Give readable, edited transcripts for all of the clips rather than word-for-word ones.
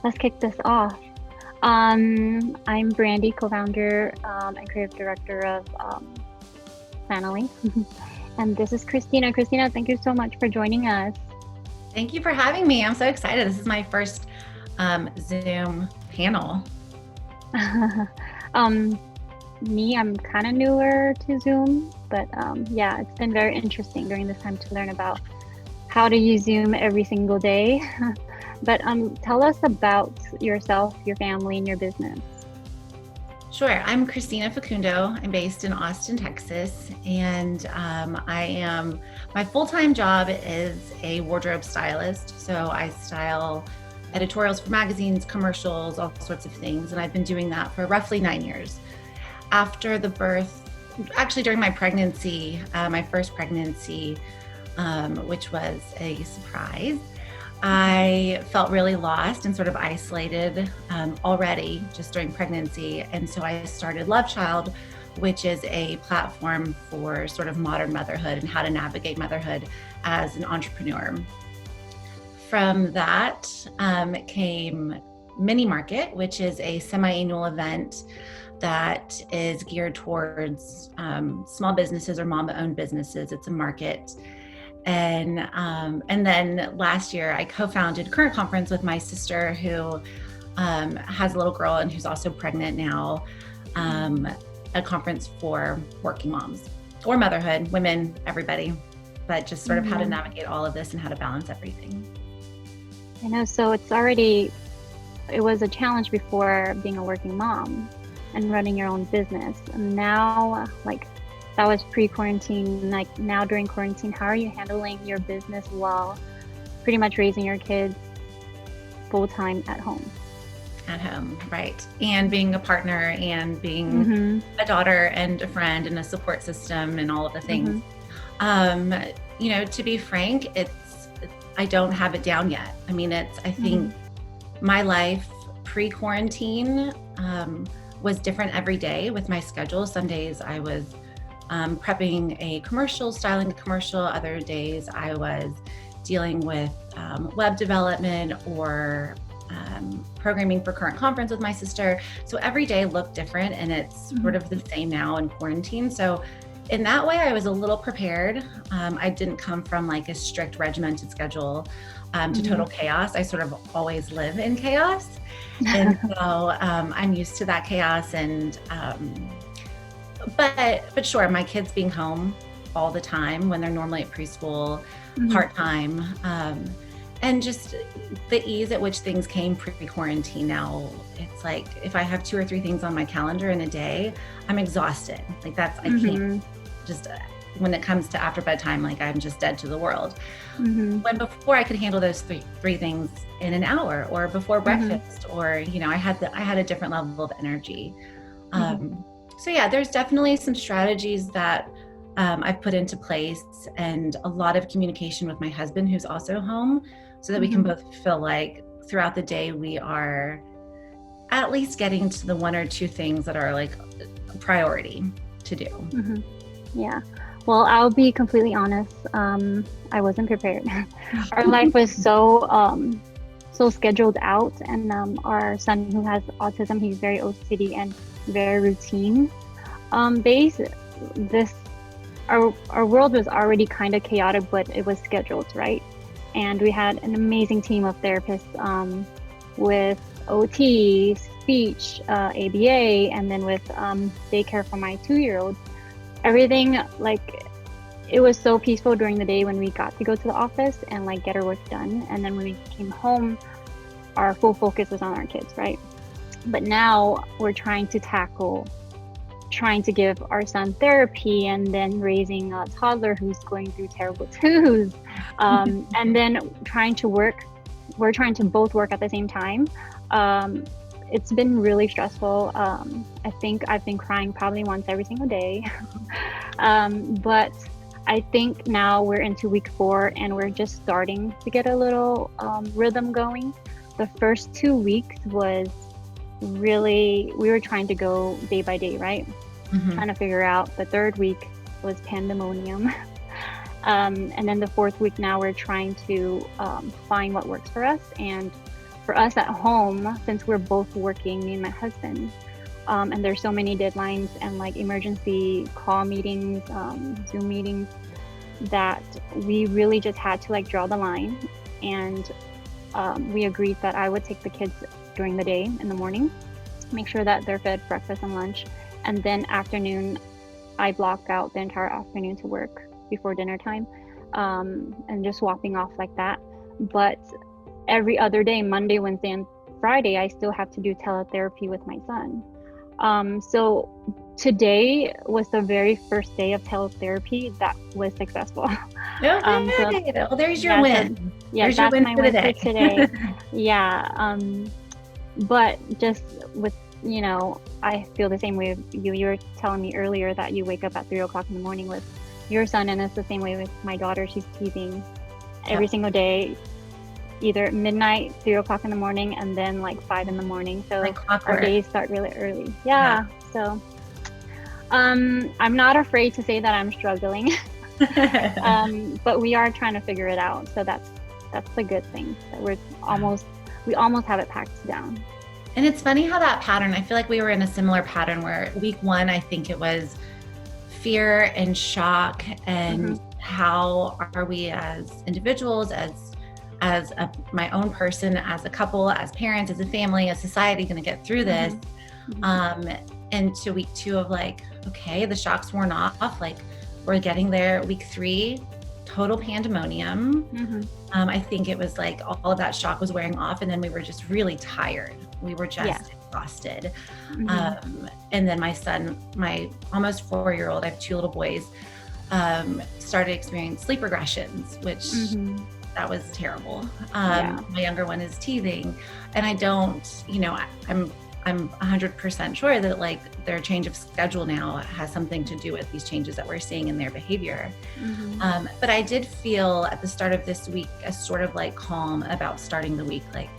let's kick this off. I'm Brandy, co-founder and creative director of PLANOLY. And this is Kristina. Kristina, thank you so much for joining us. Thank you for having me. I'm so excited. This is my first Zoom panel. I'm kind of newer to Zoom, but yeah, it's been very interesting during this time to learn about how to use Zoom every single day. But tell us about yourself, your family, and your business. Sure. I'm Kristina Facundo. I'm based in Austin, Texas, and my full-time job is a wardrobe stylist. So I style editorials for magazines, commercials, all sorts of things, and I've been doing that for roughly 9 years. After the birth, actually during my pregnancy, my first pregnancy, which was a surprise, I felt really lost and sort of isolated already just during pregnancy. And so I started Love Child, which is a platform for sort of modern motherhood and how to navigate motherhood as an entrepreneur. From that came Mini Market, which is a semi-annual event that is geared towards small businesses or mom-owned businesses. It's a market. And then last year I co-founded Current Conference with my sister who has a little girl and who's also pregnant now, a conference for working moms or motherhood, women, everybody, but just sort of how to navigate all of this and how to balance everything. I know, so it was a challenge before being a working mom and running your own business. And now, that was pre-quarantine, like now during quarantine, how are you handling your business while pretty much raising your kids full-time at home? At home, right. And being a partner and being a daughter and a friend and a support system and all of the things. To be frank, I don't have it down yet. I mean, I think my life pre-quarantine was different every day with my schedule. Some days I was prepping a commercial, styling a commercial. Other days I was dealing with web development or programming for Current Conference with my sister. So every day looked different, and it's sort of the same now in quarantine. So in that way, I was a little prepared. I didn't come from like a strict regimented schedule to total chaos. I sort of always live in chaos. And so I'm used to that chaos. And but sure, my kids being home all the time when they're normally at preschool, part-time, and just the ease at which things came pre-quarantine. Now it's like if I have 2 or 3 things on my calendar in a day, I'm exhausted. Like I can't just, when it comes to after bedtime, like I'm just dead to the world. When before I could handle those three things in an hour or before breakfast, or, I had a different level of energy. So yeah, there's definitely some strategies that I've put into place, and a lot of communication with my husband, who's also home, so that we can both feel like throughout the day we are at least getting to the 1 or 2 things that are like a priority to do. Yeah. Well, I'll be completely honest. I wasn't prepared. Our life was so scheduled out, and our son, who has autism, he's very OCD and very routine based. Our world was already kind of chaotic, but it was scheduled, right? And we had an amazing team of therapists with OT, speech, ABA, and then with daycare for my 2-year-old. Everything, it was so peaceful during the day when we got to go to the office and get our work done. And then when we came home, our full focus was on our kids, right? But now we're trying to give our son therapy, and then raising a toddler who's going through terrible twos, and then we're trying to both work at the same time. It's been really stressful. I think I've been crying probably once every single day. But I think now we're into week 4 and we're just starting to get a little rhythm going. The first 2 weeks was really, we were trying to go day by day, right? Trying to figure out. The 3rd week was pandemonium. And then the 4th week now we're trying to find what works for us. And for us at home, since we're both working, me and my husband, and there's so many deadlines and like emergency call meetings, Zoom meetings, that we really just had to like draw the line. And we agreed that I would take the kids during the day in the morning, make sure that they're fed breakfast and lunch, and then afternoon I block out the entire afternoon to work before dinner time, and just swapping off like that. But every other day, Monday, Wednesday, and Friday, I still have to do teletherapy with my son. So today was the very first day of teletherapy that was successful. Okay. Well, there's your win. So, there's that's your win my for win the day. for today. Yeah. But just with, I feel the same way with you. You were telling me earlier that you wake up at 3 o'clock in the morning with your son, and it's the same way with my daughter. She's teething every single day, either midnight, 3 o'clock in the morning, and then like 5 in the morning. So Like our clockwork. days start really early. Yeah. So I'm not afraid to say that I'm struggling. But we are trying to figure it out. So that's the good thing, that we almost have it packed down. And it's funny how that pattern, I feel like we were in a similar pattern where week 1, I think it was fear and shock, and how are we as individuals, as my own person, as a couple, as parents, as a family, as society, going to get through this. And to week 2 of like, okay, the shock's worn off, like we're getting there. Week 3, total pandemonium. I think it was like all of that shock was wearing off, and then we were just really tired. We were just exhausted. And then my son, my almost 4-year-old, I have 2 little boys, started experiencing sleep regressions, which that was terrible. My younger one is teething, and I don't, I'm 100% sure that like their change of schedule now has something to do with these changes that we're seeing in their behavior. But I did feel at the start of this week a sort of like calm about starting the week. Like,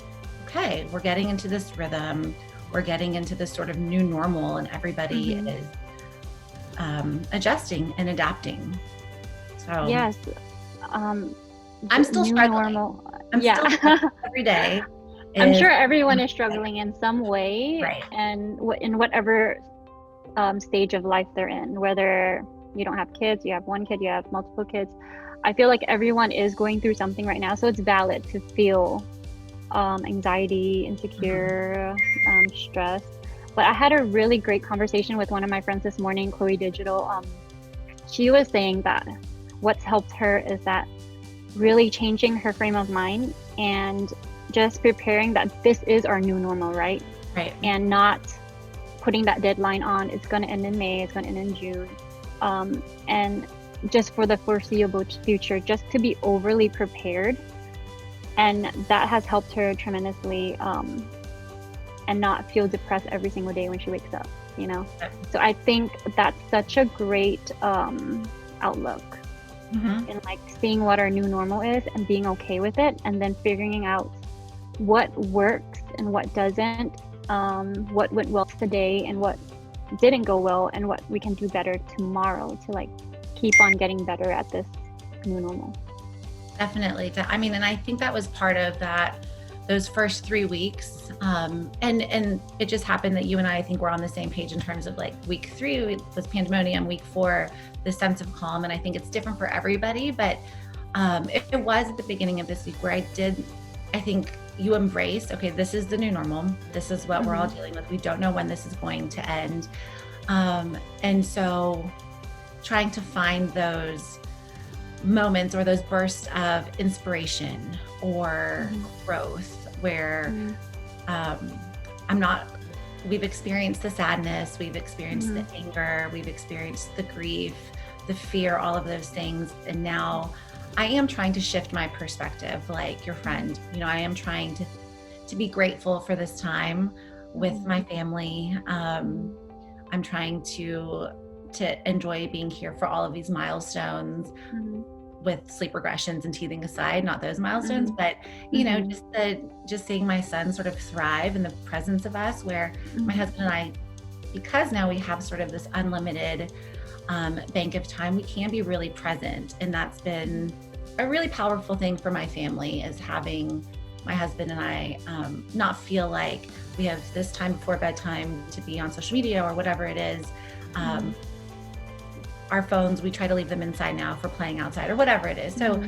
okay, we're getting into this rhythm. We're getting into this sort of new normal, and everybody is adjusting and adapting. So yes, I'm still struggling. I'm still every day. I'm sure everyone is struggling in some way, right? And in whatever stage of life they're in, whether you don't have kids, you have one kid, you have multiple kids. I feel like everyone is going through something right now, so it's valid to feel anxiety, insecure, stress. But I had a really great conversation with one of my friends this morning, Chloe Digital. She was saying that what's helped her is that really changing her frame of mind and just preparing that this is our new normal, right? And not putting that deadline on, it's going to end in May, it's going to end in June. And just for the foreseeable future, just to be overly prepared. And that has helped her tremendously, and not feel depressed every single day when she wakes up, So I think that's such a great outlook in like seeing what our new normal is and being okay with it, and then figuring out what works and what doesn't, what went well today and what didn't go well, and what we can do better tomorrow to like keep on getting better at this new normal. Definitely. I mean, and I think that was part of that, those first 3 weeks. And it just happened that you and I think we're on the same page in terms of like week 3 was pandemonium, week 4, the sense of calm. And I think it's different for everybody, but it was at the beginning of this week where I think you embrace, okay, this is the new normal. This is what we're all dealing with. We don't know when this is going to end. And so trying to find those moments or those bursts of inspiration or growth where we've experienced the sadness, we've experienced the anger, we've experienced the grief, the fear, all of those things. And now I am trying to shift my perspective, like your friend. I am trying to be grateful for this time with my family. I'm trying to enjoy being here for all of these milestones, with sleep regressions and teething aside, not those milestones, but just seeing my son sort of thrive in the presence of us, where my husband and I, because now we have sort of this unlimited bank of time, we can be really present. And that's been a really powerful thing for my family, is having my husband and I not feel like we have this time before bedtime to be on social media or whatever it is. Our phones, we try to leave them inside now for playing outside or whatever it is. So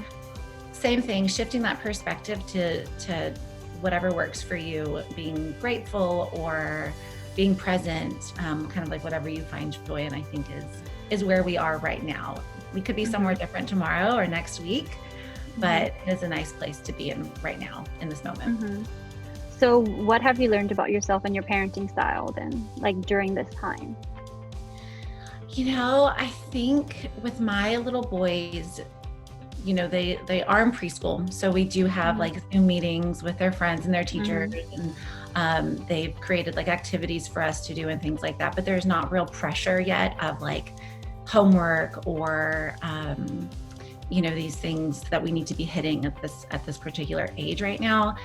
same thing, shifting that perspective to whatever works for you, being grateful or being present, kind of like whatever you find joy in, I think is where we are right now. We could be somewhere different tomorrow or next week, but it is a nice place to be in right now in this moment. So what have you learned about yourself and your parenting style then, like during this time? I think with my little boys, they are in preschool. So we do have like Zoom meetings with their friends and their teachers, and they've created like activities for us to do and things like that. But there's not real pressure yet of like homework or, these things that we need to be hitting at this particular age right now.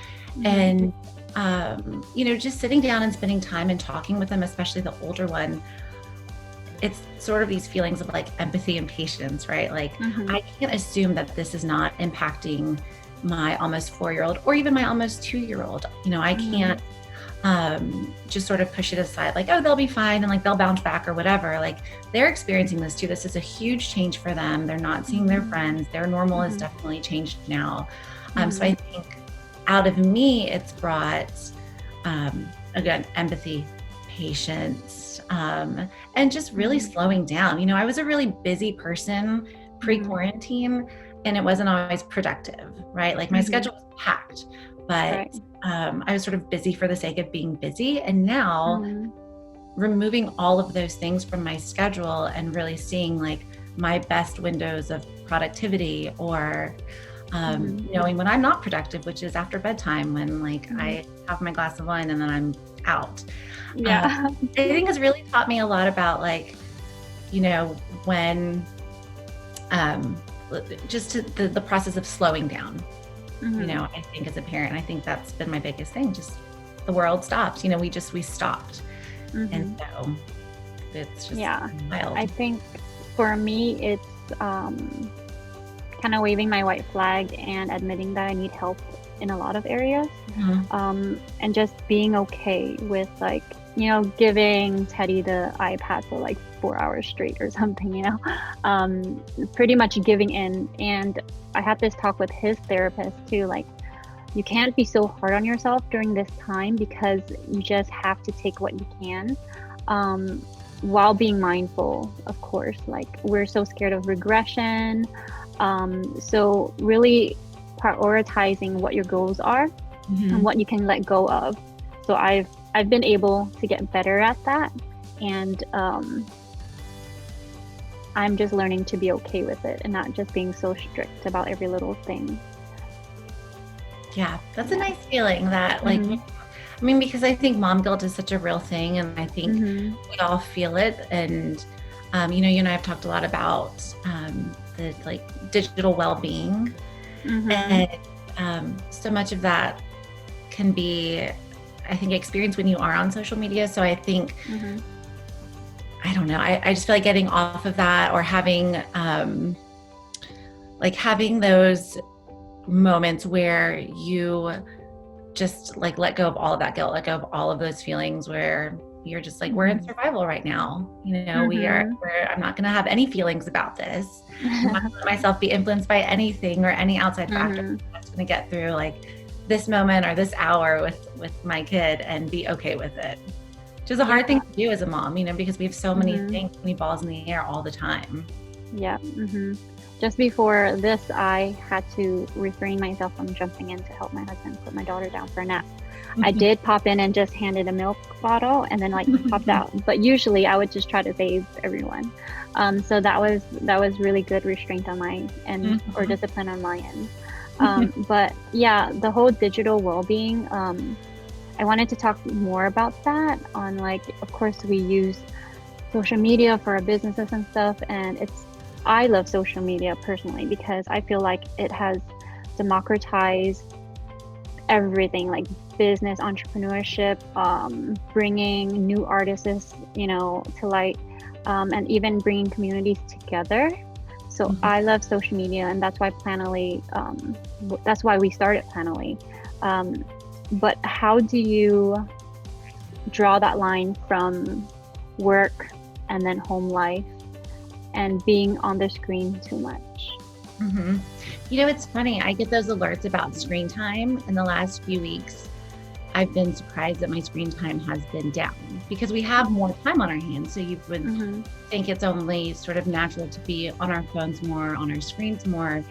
And, just sitting down and spending time and talking with them, especially the older one, it's sort of these feelings of like empathy and patience, right? Like I can't assume that this is not impacting my almost 4-year-old or even my almost 2-year-old. I can't just sort of push it aside like, oh, they'll be fine and like they'll bounce back or whatever. Like they're experiencing this too. This is a huge change for them. They're not seeing their friends. Their normal has definitely changed now. So I think out of me, it's brought, again, empathy, patience, and just really slowing down. I was a really busy person pre-quarantine, and it wasn't always productive, right? Like my schedule was packed, but I was sort of busy for the sake of being busy. And now removing all of those things from my schedule and really seeing like my best windows of productivity or knowing when I'm not productive, which is after bedtime when like I have my glass of wine and then I'm out. I think has really taught me a lot about like, when just the process of slowing down. I think as a parent, I think that's been my biggest thing. Just the world stops. We stopped, and so it's just wild. I think for me, it's kind of waving my white flag and admitting that I need help in a lot of areas, and just being okay with like, giving Teddy the iPad for like 4 hours straight or something, pretty much giving in. And I had this talk with his therapist too, like you can't be so hard on yourself during this time because you just have to take what you can, while being mindful, of course. Like we're so scared of regression. So really prioritizing what your goals are and what you can let go of. So I've been able to get better at that, and I'm just learning to be okay with it and not just being so strict about every little thing. Yeah, that's a nice feeling that like, because I think mom guilt is such a real thing, and I think we all feel it. And you and I have talked a lot about the like digital well-being, and so much of that can be, I think, experienced when you are on social media. So I think, I don't know, I just feel like getting off of that or having those moments where you just like let go of all of that guilt, let go of all of those feelings where you're just like, we're in survival right now. I'm not going to have any feelings about this. I'm not going to let myself be influenced by anything or any outside factor. I'm just going to get through like this moment or this hour with my kid and be okay with it. Which is a hard thing to do as a mom, because we have so many things, so many balls in the air all the time. Yeah. Just before this, I had to refrain myself from jumping in to help my husband put my daughter down for a nap. I did pop in and just handed a milk bottle and then like popped out. But usually I would just try to save everyone. So that was really good restraint on my end, or discipline on my end. But yeah, the whole digital well-being, I wanted to talk more about that on like, of course we use social media for our businesses and stuff. And I love social media personally because I feel like it has democratized everything, like business, entrepreneurship, bringing new artists, to light, and even bringing communities together. So I love social media, and that's why PLANOLY, that's why we started PLANOLY. But how do you draw that line from work and then home life and being on the screen too much? Mm-hmm. It's funny. I get those alerts about screen time in the last few weeks. I've been surprised that my screen time has been down because we have more time on our hands. So you would think it's only sort of natural to be on our phones more, on our screens more.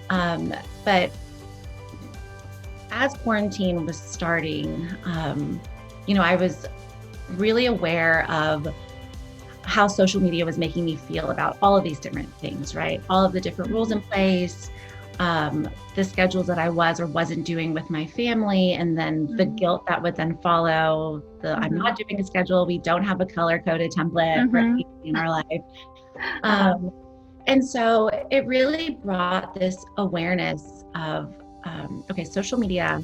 But as quarantine was starting, I was really aware of how social media was making me feel about all of these different things, right? All of the different rules in place, the schedules that I was or wasn't doing with my family, and then the guilt that would then follow I'm not doing a schedule, we don't have a color-coded template for anything in our life. And so it really brought this awareness of, okay, social media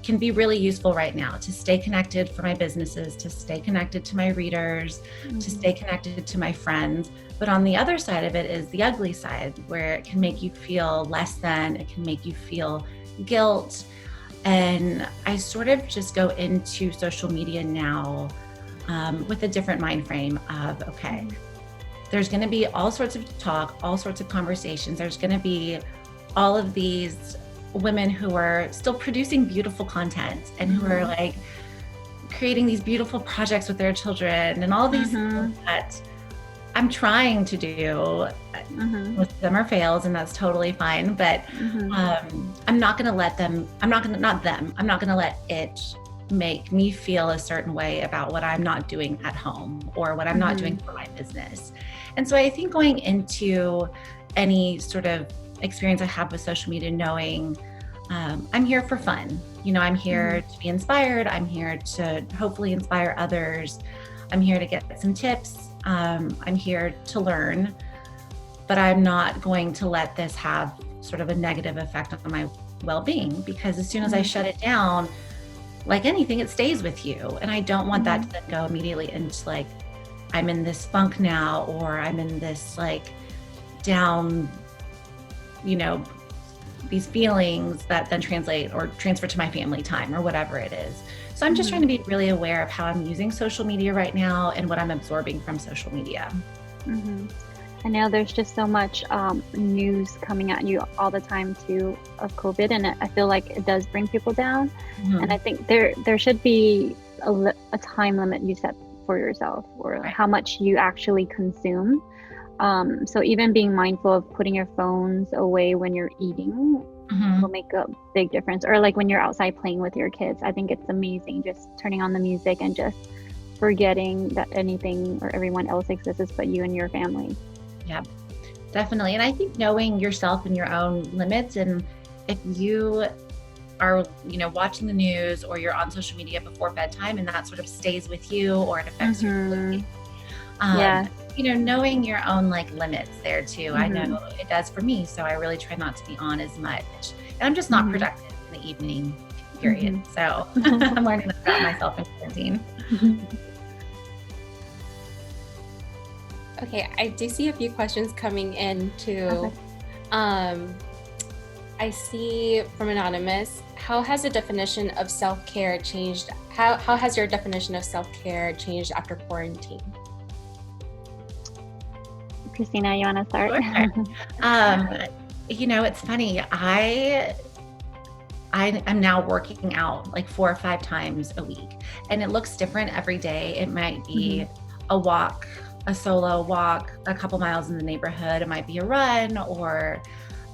can be really useful right now to stay connected for my businesses, to stay connected to my readers, to stay connected to my friends. But on the other side of it is the ugly side, where it can make you feel less than, it can make you feel guilt. And I sort of just go into social media now with a different mind frame of, okay, there's going to be all sorts of talk, all sorts of conversations. There's going to be all of these women who are still producing beautiful content and who are like creating these beautiful projects with their children and all these things that I'm trying to do. Most of them are fails, and that's totally fine. But I'm not going to let them, I'm not going to let it make me feel a certain way about what I'm not doing at home or what I'm not doing for my business. And so I think going into any sort of experience I have with social media, knowing I'm here for fun. I'm here to be inspired. I'm here to hopefully inspire others. I'm here to get some tips. I'm here to learn, but I'm not going to let this have sort of a negative effect on my well-being, because as soon as I shut it down, like anything, it stays with you. And I don't want that to then go immediately into like, I'm in this funk now, or I'm in this like down, these feelings that then translate or transfer to my family time or whatever it is. So I'm just trying to be really aware of how I'm using social media right now and what I'm absorbing from social media. I know there's just so much news coming at you all the time too of COVID, and I feel like it does bring people down. And I think there should be a time limit you set for yourself, or how much you actually consume. So even being mindful of putting your phones away when you're eating will make a big difference. Or like when you're outside playing with your kids, I think it's amazing just turning on the music and just forgetting that anything or everyone else exists but you and your family. Yeah, definitely. And I think knowing yourself and your own limits, and if you are, watching the news or you're on social media before bedtime and that sort of stays with you, or it affects your sleep. Knowing your own like limits there too. I know it does for me. So I really try not to be on as much. And I'm just not productive in the evening, period. So I'm learning that about myself in quarantine. Okay, I do see a few questions coming in too. I see from Anonymous, how has the definition of self-care changed? How has your definition of self-care changed after quarantine? Kristina, you want to start? It's funny. I'm now working out like 4 or 5 times a week, and it looks different every day. It might be a walk, a solo walk, a couple miles in the neighborhood. It might be a run, or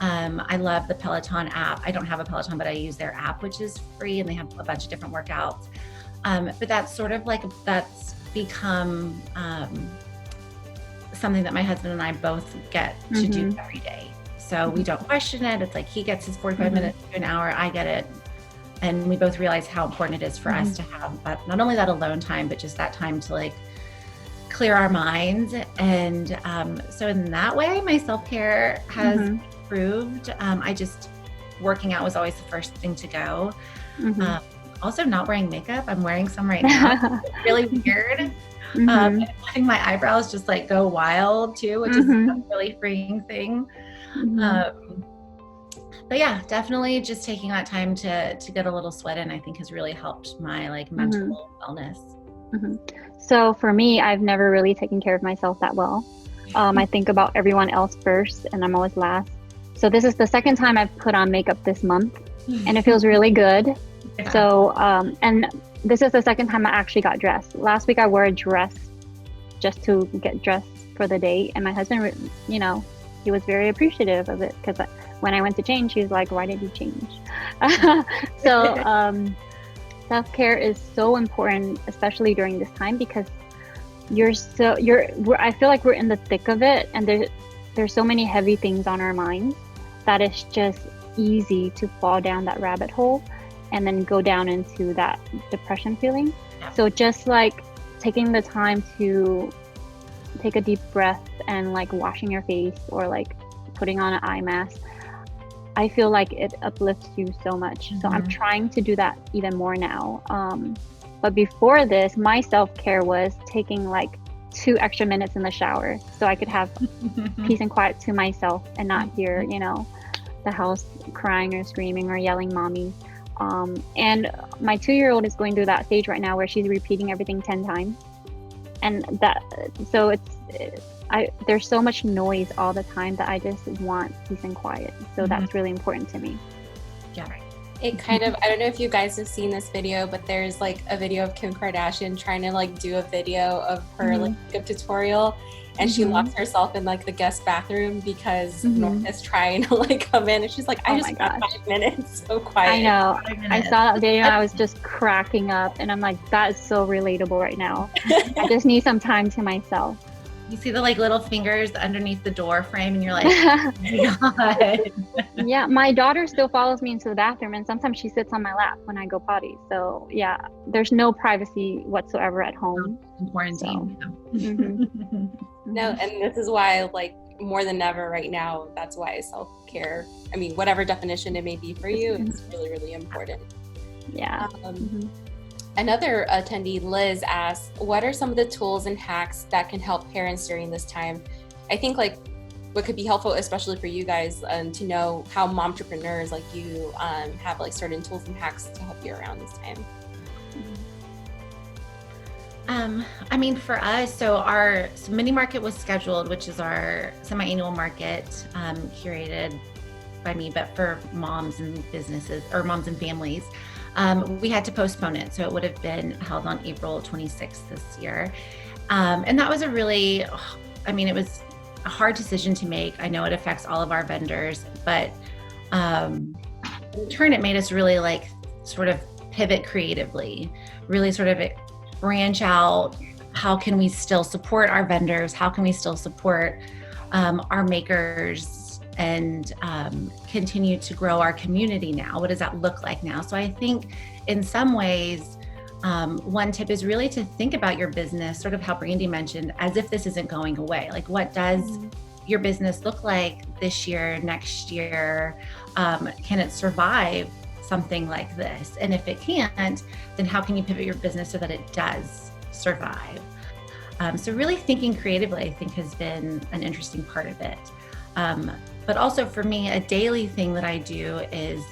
I love the Peloton app. I don't have a Peloton, but I use their app, which is free, and they have a bunch of different workouts. But that's sort of like, that's become something that my husband and I both get to do every day. So we don't question it. It's like he gets his 45 minutes to an hour, I get it. And we both realize how important it is for us to have that, not only that alone time, but just that time to like clear our minds. And so in that way, my self-care has improved. Working out was always the first thing to go. Also not wearing makeup. I'm wearing some right now. It's really weird. Letting my eyebrows just like go wild too, which is a really freeing thing. But yeah, definitely just taking that time to get a little sweat in, I think has really helped my like mental wellness. So for me, I've never really taken care of myself that well. I think about everyone else first and I'm always last. So this is the second time I've put on makeup this month and it feels really good. Yeah. So, and this is the second time I actually got dressed. Last week I wore a dress just to get dressed for the date. And my husband, you know, he was very appreciative of it because when I went to change, he was like, why did you change? So self-care is so important, especially during this time, because I feel like we're in the thick of it, and there's so many heavy things on our minds that it's just easy to fall down that rabbit hole and then go down into that depression feeling. Yeah. So just like taking the time to take a deep breath and like washing your face or like putting on an eye mask, I feel like it uplifts you so much. So I'm trying to do that even more now. But before this, my self-care was taking like 2 extra minutes in the shower so I could have peace and quiet to myself and not hear, you know, the house crying or screaming or yelling mommy. And my 2-year-old is going through that stage right now where she's repeating everything 10 times. And so there's so much noise all the time that I just want peace and quiet. So that's really important to me. Yeah. It kind of, I don't know if you guys have seen this video, but there's like a video of Kim Kardashian trying to like do a video of her like makeup tutorial, and she locks herself in like the guest bathroom because North is trying to like come in, and she's like, I just got 5 minutes, so quiet. I know. I saw that video and I was just cracking up, and I'm like, that is so relatable right now. I just need some time to myself. You see the like little fingers underneath the door frame and you're like, oh my God. Yeah, my daughter still follows me into the bathroom and sometimes she sits on my lap when I go potty. So yeah, there's no privacy whatsoever at home. In quarantine. So, No, and this is why like more than ever right now, that's why self-care, I mean, whatever definition it may be for you, is really, really important. Yeah. Another attendee, Liz, asked, what are some of the tools and hacks that can help parents during this time? I think like what could be helpful, especially for you guys, to know how momtrepreneurs like you have like certain tools and hacks to help you around this time. I mean, for us, so our mini market was scheduled, which is our semi-annual market, curated by me, but for moms and businesses or moms and families. We had to postpone it. So it would have been held on April 26th this year. And that was it was a hard decision to make. I know it affects all of our vendors, but in turn, it made us really like sort of pivot creatively, really sort of branch out. How can we still support our vendors? How can we still support our makers and continue to grow our community now? What does that look like now? So I think in some ways, one tip is really to think about your business, sort of how Brandy mentioned, as if this isn't going away. Like, what does your business look like this year, next year? Can it survive something like this? And if it can't, then how can you pivot your business so that it does survive? So really thinking creatively, I think, has been an interesting part of it. But also for me, a daily thing that I do is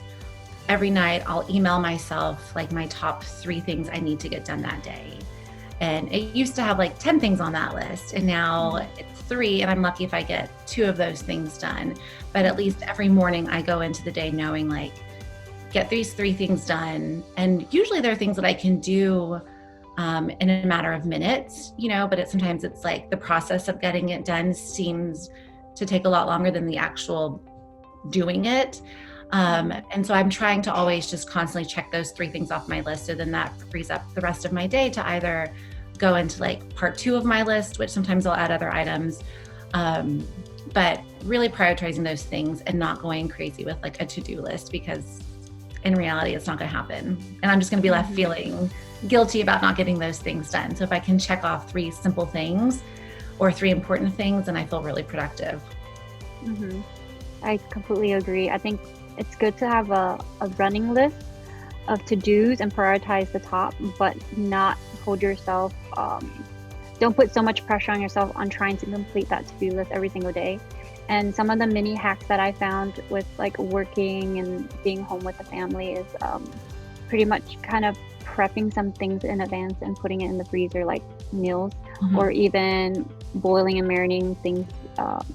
every night I'll email myself like my top 3 things I need to get done that day. And it used to have like 10 things on that list, and now it's 3, and I'm lucky if I get 2 of those things done. But at least every morning I go into the day knowing like, get these 3 things done. And usually there are things that I can do in a matter of minutes, but sometimes it's like the process of getting it done seems to take a lot longer than the actual doing it. And so I'm trying to always just constantly check those 3 things off my list. So then that frees up the rest of my day to either go into like part 2 of my list, which sometimes I'll add other items. But really prioritizing those things and not going crazy with like a to-do list, because in reality, it's not going to happen. And I'm just going to be left feeling guilty about not getting those things done. So if I can check off 3 simple things or 3 important things, then I feel really productive. I completely agree. I think it's good to have a running list of to-dos and prioritize the top, but not hold yourself, don't put so much pressure on yourself on trying to complete that to-do list every single day. And some of the mini hacks that I found with like working and being home with the family is pretty much kind of prepping some things in advance and putting it in the freezer, like meals, or even boiling and marinating things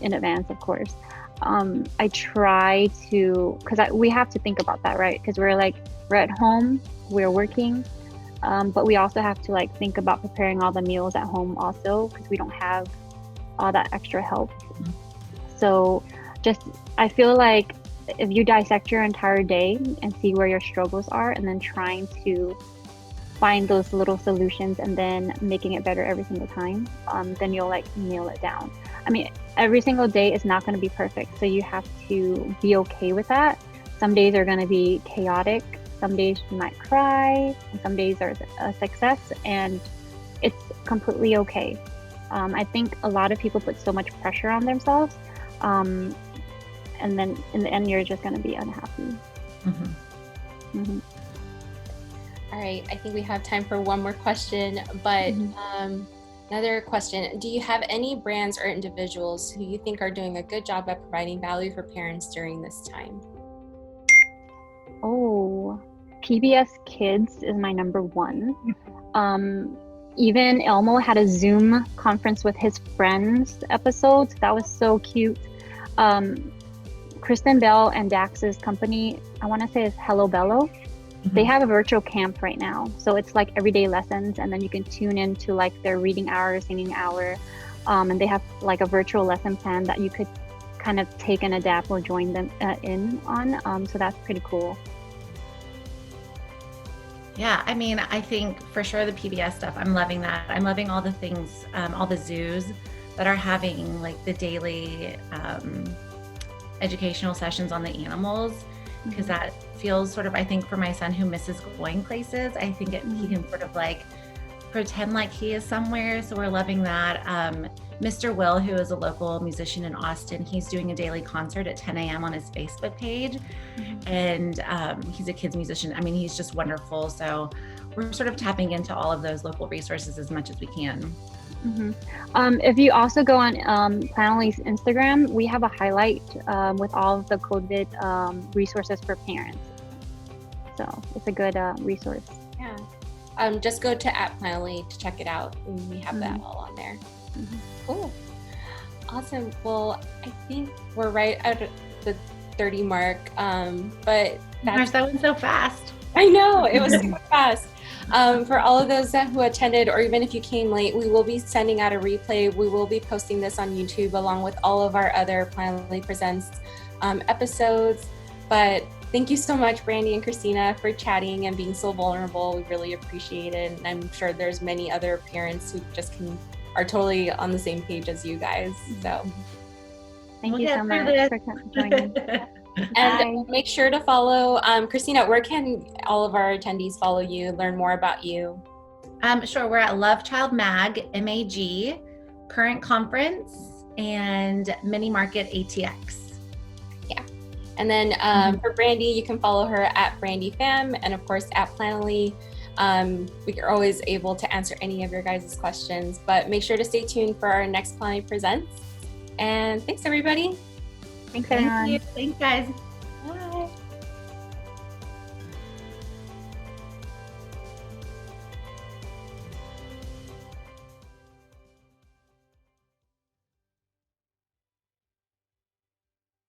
in advance, of course. I try to, because we have to think about that, right? Because we're at home, we're working, but we also have to like think about preparing all the meals at home also, because we don't have all that extra help. So I feel like if you dissect your entire day and see where your struggles are, and then trying to find those little solutions and then making it better every single time, then you'll like nail it down. I mean, every single day is not going to be perfect, so you have to be okay with that. Some days are going to be chaotic, some days you might cry, and some days are a success, and it's completely okay. I think a lot of people put so much pressure on themselves, and then in the end you're just going to be unhappy. All right, I think we have time for one more question, but another question. Do you have any brands or individuals who you think are doing a good job at providing value for parents during this time? Oh, PBS Kids is my number one. Even Elmo had a Zoom conference with his friends episode. That was so cute. Kristen Bell and Dax's company, I want to say is Hello Bello. They have a virtual camp right now. So it's like everyday lessons, and then you can tune into like their reading hour, singing hour. And they have like a virtual lesson plan that you could kind of take and adapt or join them in on. So that's pretty cool. Yeah, I mean, I think for sure the PBS stuff, I'm loving that. I'm loving all the things, all the zoos that are having like the daily educational sessions on the animals, because that feels sort of, I think for my son who misses going places, I think he can sort of like pretend like he is somewhere. So we're loving that. Mr. Will, who is a local musician in Austin, he's doing a daily concert at 10 a.m. on his Facebook page. And he's a kids musician. I mean, he's just wonderful. So we're sort of tapping into all of those local resources as much as we can. If you also go on PLANOLY's Instagram, we have a highlight with all of the COVID resources for parents. So it's a good resource. Yeah. Just go to @PLANOLY to check it out, and we have that all on there. Cool. Awesome. Well, I think we're right at the 30 mark. But gosh, that went so fast. I know, it was super fast. For all of those who attended, or even if you came late, we will be sending out a replay. We will be posting this on YouTube along with all of our other PLANOLY Presents episodes. But thank you so much, Brandy and Kristina, for chatting and being so vulnerable. We really appreciate it. And I'm sure there's many other parents who just are totally on the same page as you guys. So thank you so much for joining. And make sure to follow Kristina. Where can all of our attendees follow you, learn more about you? Sure. We're at Love Child Mag, MAG, Current Conference, and Mini Market ATX. Yeah. And then for Brandy, you can follow her at BrandyFam, and of course at PLANOLY. We are always able to answer any of your guys' questions, but make sure to stay tuned for our next PLANOLY Presents. And thanks, everybody. Thanks, everyone. Thank you. Thanks, guys.